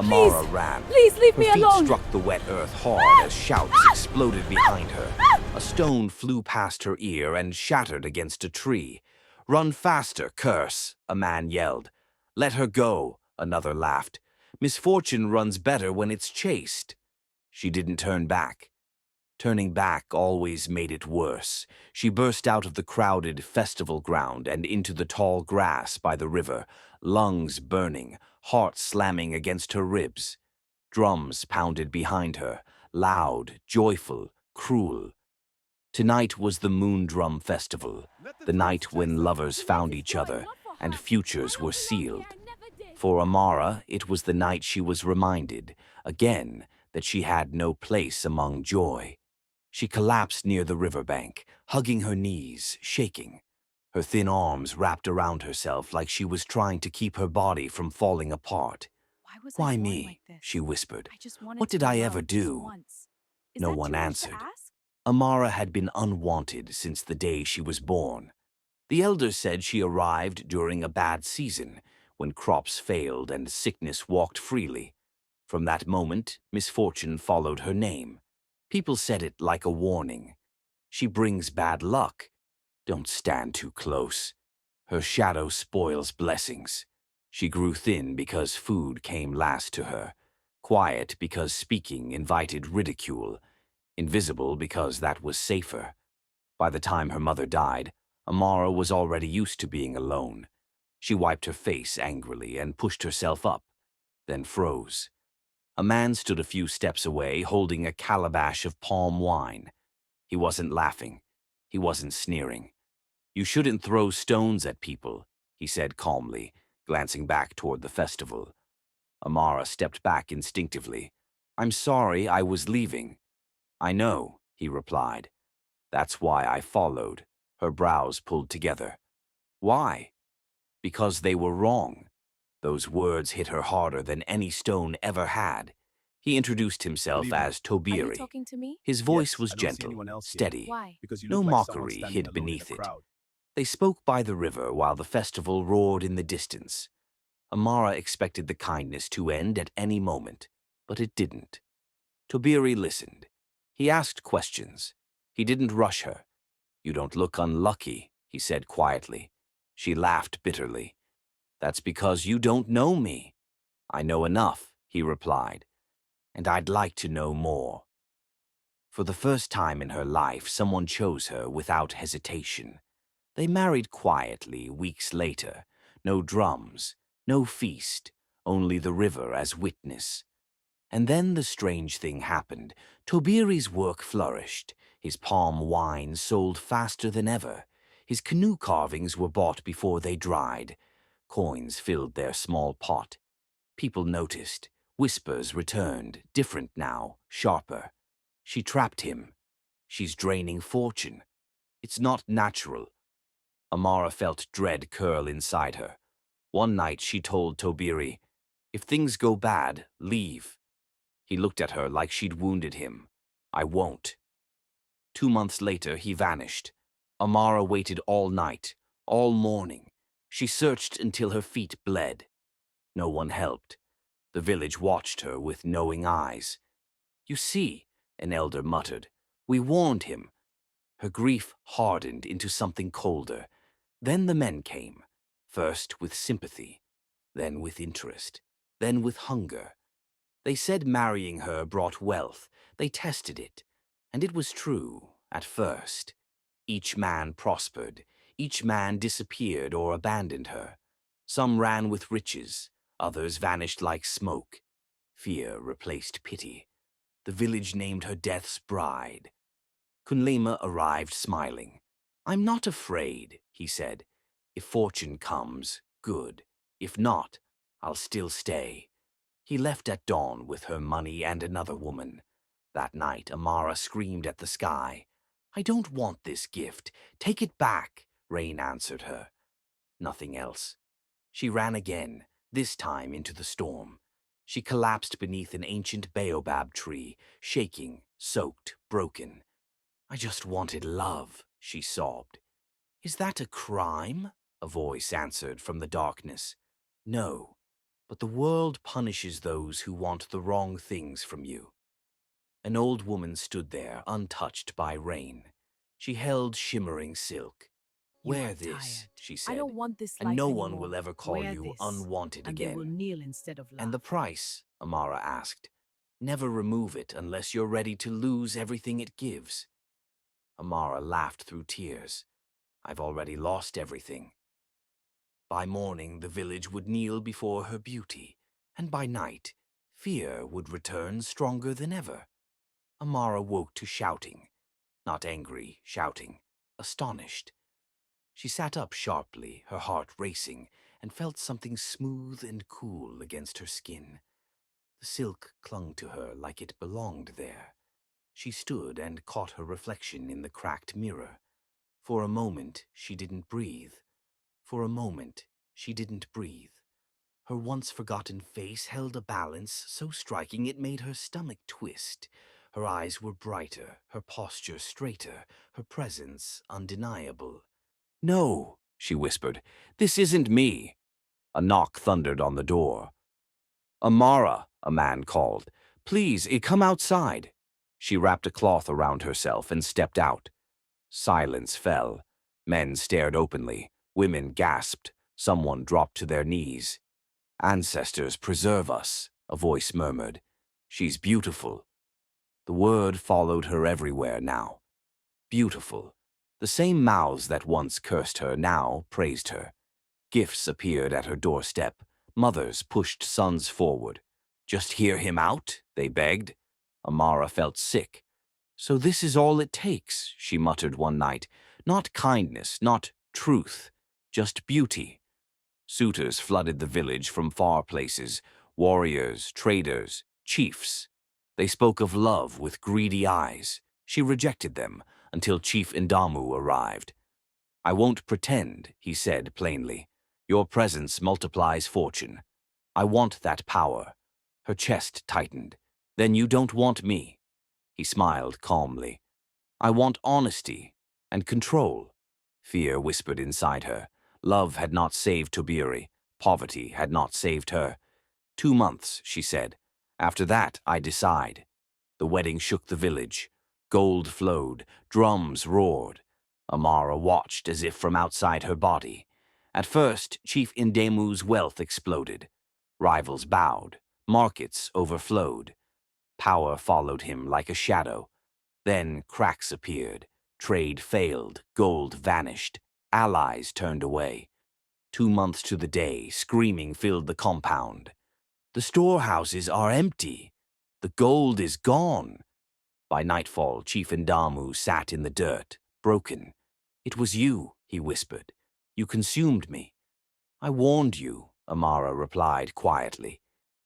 Please, Amara ran. please leave Her me feet alone. struck the wet earth hard as shouts exploded behind her. A stone flew past her ear and shattered against a tree. "Run faster, curse!" a man yelled. "Let her go," another laughed. "Misfortune runs better when it's chased." She didn't turn back. Turning back always made it worse. She burst out of the crowded festival ground and into the tall grass by the river, lungs burning, heart slamming against her ribs. Drums pounded behind her, loud, joyful, cruel. Tonight was the Moon Drum Festival, the night when lovers found each other and futures were sealed. For Amara, it was the night she was reminded, again, that she had no place among joy. She collapsed near the riverbank, hugging her knees, shaking. Her thin arms wrapped around herself like she was trying to keep her body from falling apart. Why was I "Why born me?" like this? she whispered. I just wanted "What to did be I ever loved just do?" once. Is No that one too much to answered. ask? Amara had been unwanted since the day she was born. The elders said she arrived during a bad season, when crops failed and sickness walked freely. From that moment, misfortune followed her name. People said it like a warning. "She brings bad luck. Don't stand too close. Her shadow spoils blessings." She grew thin because food came last to her, quiet because speaking invited ridicule, invisible because that was safer. By the time her mother died, Amara was already used to being alone. She wiped her face angrily and pushed herself up, then froze. A man stood a few steps away holding a calabash of palm wine. He wasn't laughing. He wasn't sneering. "You shouldn't throw stones at people," he said calmly, glancing back toward the festival. Amara stepped back instinctively. "I'm sorry, I was leaving." "I know," he replied. "That's why I followed." Her brows pulled together. "Why?" "Because they were wrong." Those words hit her harder than any stone ever had. He introduced himself as Are you Tobiri. talking to me? His voice was Yes, I don't see gentle, anyone else here. steady. Why? Because you No look like someone mockery standing hid alone in beneath a it. crowd. They spoke by the river while the festival roared in the distance. Amara expected the kindness to end at any moment, but it didn't. Tobiri listened. He asked questions. He didn't rush her. "You don't look unlucky," he said quietly. She laughed bitterly. "That's because you don't know me." "I know enough," he replied, "and I'd like to know more." For the first time in her life, someone chose her without hesitation. They married quietly weeks later. No drums, no feast, only the river as witness. And then the strange thing happened. Tobiri's work flourished. His palm wine sold faster than ever. His canoe carvings were bought before they dried. Coins filled their small pot. People noticed. Whispers returned, different now, sharper. "She trapped him. She's draining fortune. It's not natural." Amara felt dread curl inside her. One night she told Tobiri, "If things go bad, leave." He looked at her like she'd wounded him. "I won't." 2 months later, he vanished. Amara waited all night, all morning. She searched until her feet bled. No one helped. The village watched her with knowing eyes. "You see," an elder muttered, "we warned him." Her grief hardened into something colder. Then the men came, first with sympathy, then with interest, then with hunger. They said marrying her brought wealth. They tested it. And it was true, at first. Each man prospered. Each man disappeared or abandoned her. Some ran with riches. Others vanished like smoke. Fear replaced pity. The village named her Death's Bride. Kunlema arrived smiling. "I'm not afraid," he said. "If fortune comes, good. If not, I'll still stay." He left at dawn with her money and another woman. That night, Amara screamed at the sky. "I don't want this gift. Take it back," rain answered her. Nothing else. She ran again, this time into the storm. She collapsed beneath an ancient baobab tree, shaking, soaked, broken. "I just wanted love," she sobbed. "Is that a crime?" a voice answered from the darkness. "No, But the world punishes those who want the wrong things from you. An old woman stood there, untouched by rain. She held shimmering silk. You "Wear are this," tired. she I said, don't want this "and life no one anymore. will ever call Wear you this. unwanted And they will again." kneel instead of "And the laugh. price?" Amara asked. "Never remove it unless you're ready to lose everything it gives." Amara laughed through tears. "I've already lost everything." By morning, the village would kneel before her beauty, and by night, fear would return stronger than ever. Amara woke to shouting, not angry, shouting, astonished. She sat up sharply, her heart racing, and felt something smooth and cool against her skin. The silk clung to her like it belonged there. She stood and caught her reflection in the cracked mirror. For a moment, she didn't breathe. For a moment, she didn't breathe. Her once-forgotten face held a balance so striking it made her stomach twist. Her eyes were brighter, her posture straighter, her presence undeniable. "No," she whispered, "this isn't me." A knock thundered on the door. "Amara," a man called. "Please, come outside." She wrapped a cloth around herself and stepped out. Silence fell. Men stared openly. Women gasped. Someone dropped to their knees. "Ancestors, preserve us," a voice murmured. "She's beautiful." The word followed her everywhere now. Beautiful. The same mouths that once cursed her now praised her. Gifts appeared at her doorstep. Mothers pushed sons forward. "Just hear him out," they begged. Amara felt sick. "So this is all it takes," she muttered one night. "Not kindness, not truth, just beauty." Suitors flooded the village from far places, warriors, traders, chiefs. They spoke of love with greedy eyes. She rejected them until Chief Indamu arrived. "I won't pretend," he said plainly. "Your presence multiplies fortune. I want that power." Her chest tightened. "Then you don't want me." He smiled calmly. "I want honesty and control." Fear whispered inside her. Love had not saved Tobiri. Poverty had not saved her. "2 months," she said. "After that, I decide." The wedding shook the village. Gold flowed. Drums roared. Amara watched as if from outside her body. At first, Chief Indemu's wealth exploded. Rivals bowed. Markets overflowed. Power followed him like a shadow. Then cracks appeared. Trade failed. Gold vanished. Allies turned away. 2 months to the day, screaming filled the compound. "The storehouses are empty. The gold is gone." By nightfall, Chief Indamu sat in the dirt, broken. "It was you," he whispered. "You consumed me." "I warned you," Amara replied quietly.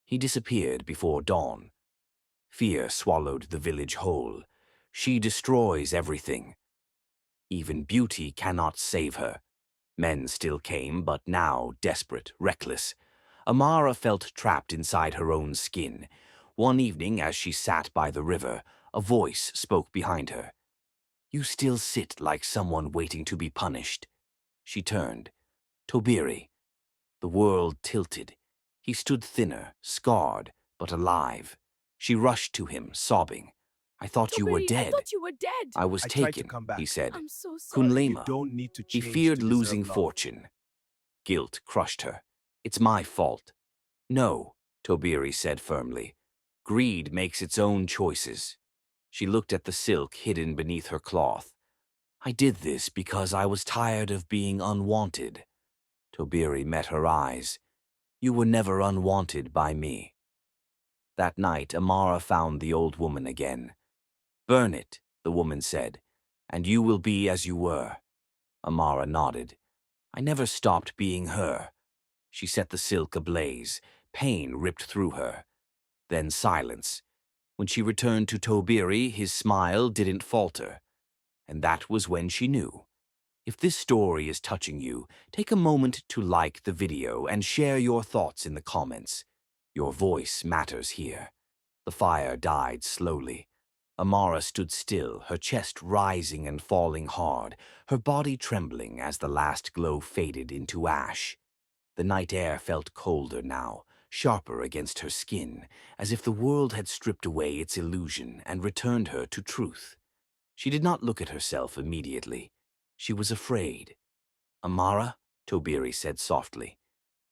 He disappeared before dawn. Fear swallowed the village whole. She destroys everything. Even beauty cannot save her. Men still came, but now desperate, reckless. Amara felt trapped inside her own skin. One evening, as she sat by the river, a voice spoke behind her. "You still sit like someone waiting to be punished." She turned. Tobiri. The world tilted. He stood thinner, scarred, but alive. She rushed to him, sobbing. "I thought you were Tobiri, I dead." thought you were dead. "I was I tried to taken," come he back. said. I'm so sorry. You "Kunlema." don't need to He change feared to deserve losing love. fortune. Guilt crushed her. "It's my fault." "No," Tobiri said firmly. "Greed makes its own choices." She looked at the silk hidden beneath her cloth. "I did this because I was tired of being unwanted." Tobiri met her eyes. "You were never unwanted by me." That night, Amara found the old woman again. "Burn it," the woman said, "and you will be as you were." Amara nodded. "I never stopped being her." She set the silk ablaze. Pain ripped through her. Then silence. When she returned to Tobiri, his smile didn't falter. And that was when she knew. If this story is touching you, take a moment to like the video and share your thoughts in the comments. Your voice matters here. The fire died slowly. Amara stood still, her chest rising and falling hard, her body trembling as the last glow faded into ash. The night air felt colder now. sharper against her skin, as if the world had stripped away its illusion and returned her to truth. She did not look at herself immediately. She was afraid. "Amara?" Tobiri said softly.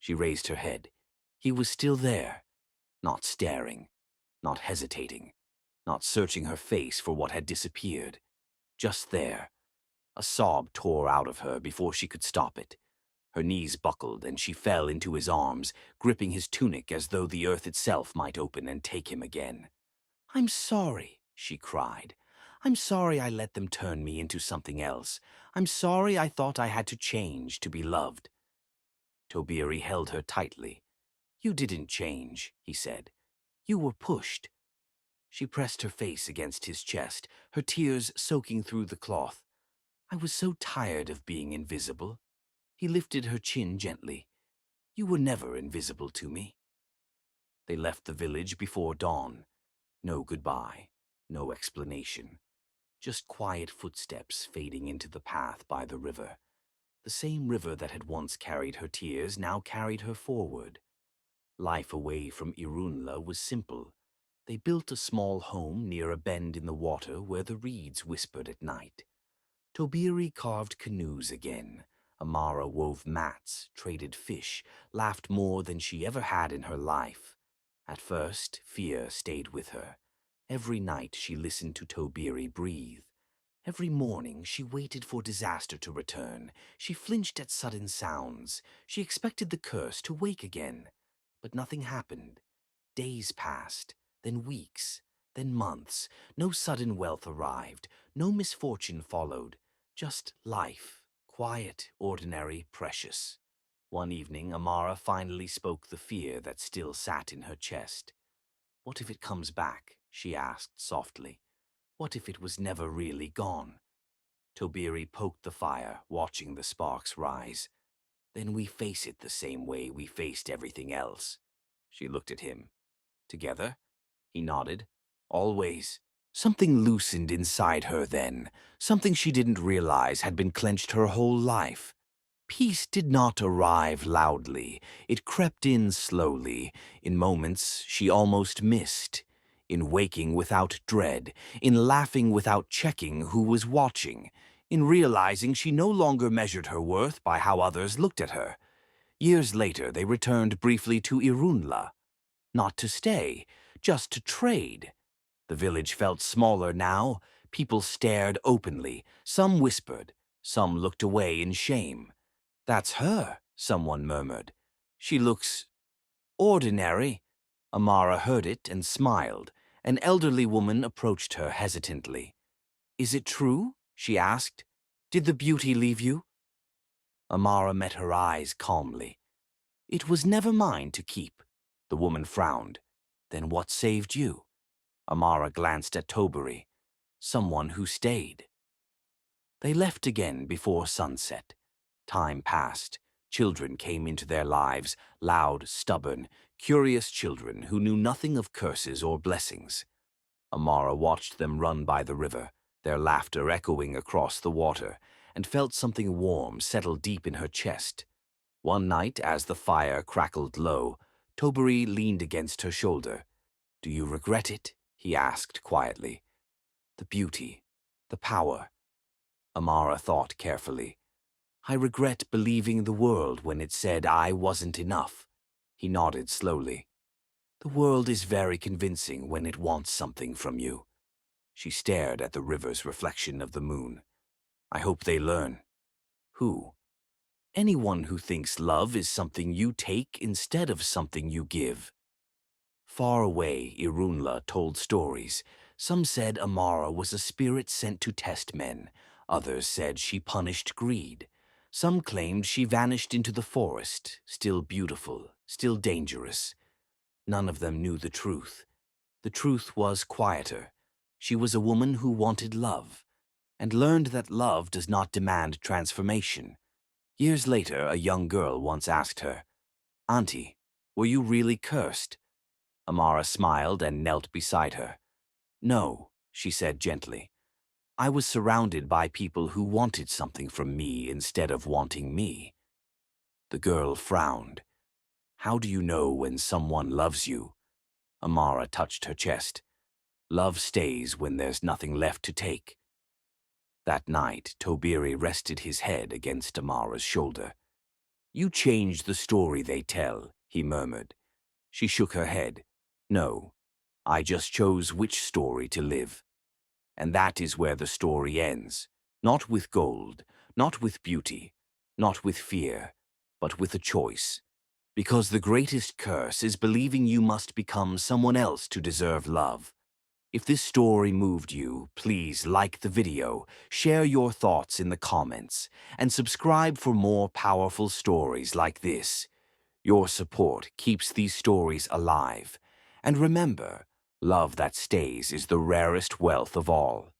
She raised her head. He was still there, not staring, not hesitating, not searching her face for what had disappeared. Just there. A sob tore out of her before she could stop it. Her knees buckled and she fell into his arms, gripping his tunic as though the earth itself might open and take him again. "I'm sorry," she cried. "I'm sorry I let them turn me into something else. I'm sorry I thought I had to change to be loved." Tobiri held her tightly. "You didn't change," he said. "You were pushed." She pressed her face against his chest, her tears soaking through the cloth. "I was so tired of being invisible." He lifted her chin gently. "You were never invisible to me." They left the village before dawn. No goodbye, no explanation. Just quiet footsteps fading into the path by the river. The same river that had once carried her tears now carried her forward. Life away from Irunla was simple. They built a small home near a bend in the water where the reeds whispered at night. Tobiri carved canoes again. Amara wove mats, traded fish, laughed more than she ever had in her life. At first, fear stayed with her. Every night she listened to Tobiri breathe. Every morning she waited for disaster to return. She flinched at sudden sounds. She expected the curse to wake again. But nothing happened. Days passed, then weeks, then months. No sudden wealth arrived. No misfortune followed. Just life, quiet, ordinary, precious. One evening, Amara finally spoke the fear that still sat in her chest. "What if it comes back?" she asked softly. "What if it was never really gone?" Tobiri poked the fire, watching the sparks rise. "Then we face it the same way we faced everything else." She looked at him. "Together?" He nodded. "Always." Something loosened inside her then, something she didn't realize had been clenched her whole life. Peace did not arrive loudly. It crept in slowly. In moments she almost missed. In waking without dread. In laughing without checking who was watching. In realizing she no longer measured her worth by how others looked at her. Years later they returned briefly to Irunla. Not to stay, just to trade. The village felt smaller now. People stared openly. Some whispered. Some looked away in shame. "That's her," someone murmured. "She looks ordinary." Amara heard it and smiled. An elderly woman approached her hesitantly. "Is it true?" she asked. "Did the beauty leave you?" Amara met her eyes calmly. "It was never mine to keep." The woman frowned. "Then what saved you?" Amara glanced at Tobiri. "Someone who stayed." They left again before sunset. Time passed. Children came into their lives, loud, stubborn, curious children who knew nothing of curses or blessings. Amara watched them run by the river, their laughter echoing across the water, and felt something warm settle deep in her chest. One night, as the fire crackled low, Tobiri leaned against her shoulder. "Do you regret it?" he asked quietly. "The beauty, the power." Amara thought carefully. "I regret believing the world when it said I wasn't enough." He nodded slowly. "The world is very convincing when it wants something from you." She stared at the river's reflection of the moon. "I hope they learn." "Who?" "Anyone who thinks love is something you take instead of something you give." Far away, Irunla told stories. Some said Amara was a spirit sent to test men. Others said she punished greed. Some claimed she vanished into the forest, still beautiful, still dangerous. None of them knew the truth. The truth was quieter. She was a woman who wanted love, and learned that love does not demand transformation. Years later, a young girl once asked her, "Auntie, were you really cursed?" Amara smiled and knelt beside her. "No," she said gently. "I was surrounded by people who wanted something from me instead of wanting me." The girl frowned. How do you know when someone loves you? Amara touched her chest. Love stays when there's nothing left to take. That night, Tobiri rested his head against Amara's shoulder. You change the story they tell, he murmured. She shook her head. No, I just chose which story to live. And that is where the story ends. Not with gold, not with beauty, not with fear, but with a choice. Because the greatest curse is believing you must become someone else to deserve love. If this story moved you, please like the video, share your thoughts in the comments, and subscribe for more powerful stories like this. Your support keeps these stories alive. And remember, love that stays is the rarest wealth of all.